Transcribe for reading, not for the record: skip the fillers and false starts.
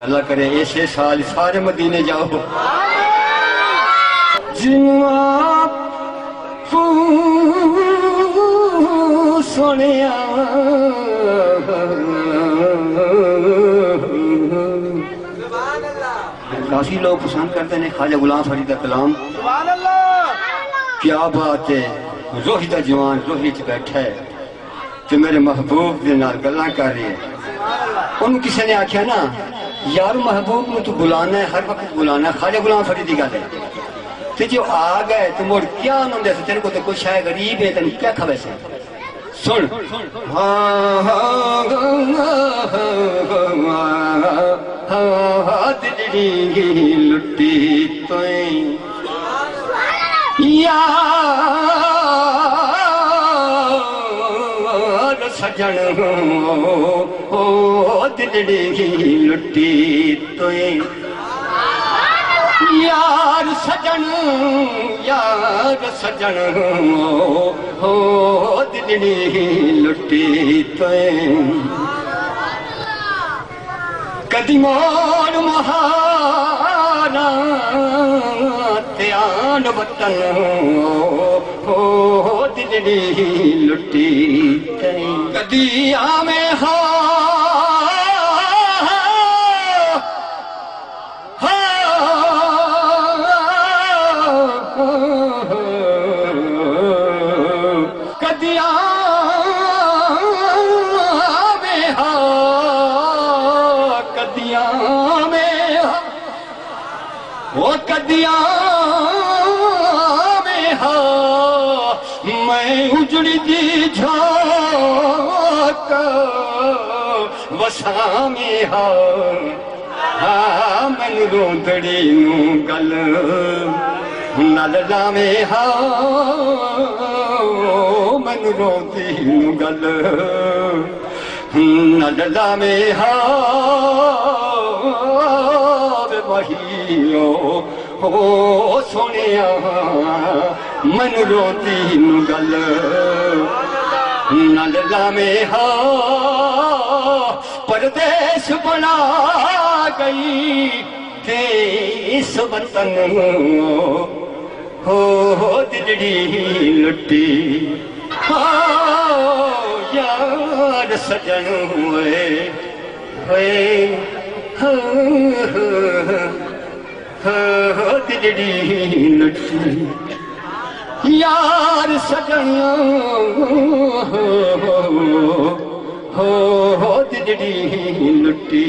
अल्लाह करे ऐसे साल सारे मदीने जाओ। सोने काफी लोग पसंद करते हैं ख्वाजा गुलाम फरीद का कलाम। क्या बात है, रोही का जवान रोही च बैठा है तो मेरे महबूब के नाल गल्लां कर रही है। उन्होंने किसी ने आख्या ना यार महबूब में तू बुलाना है, हर वक्त बुलाना है, ख्वाजा गुलाम फरीद की गल है। तो जो आ गए तो मुड़ क्या उन्होंने तेरे को तो कुछ है गरीब है तेन क्या खबर से सुन। दिल्ली लुटी तो यार सजन हो दिल्ली लुटी तो यार सजन हो दिल्ली लुटी तो कदी मोर महाना त्यान वतन हो दिल्ली लुटी कदी आमे हो कदिया में हा मैं उजड़ी दी झाक वसा में हा मैनू रोंदड़ी नू गल नल लावे हा मैनू रोंदी नू गल नल लावे हा वही ओ सोने मन रोती नू गल नल लावे हा परदेश बना गई देश वतन हो दिल्ली लुटी यार सजन हुए दिल्ली लुटी यार सजन हो दिल्ली लुटी।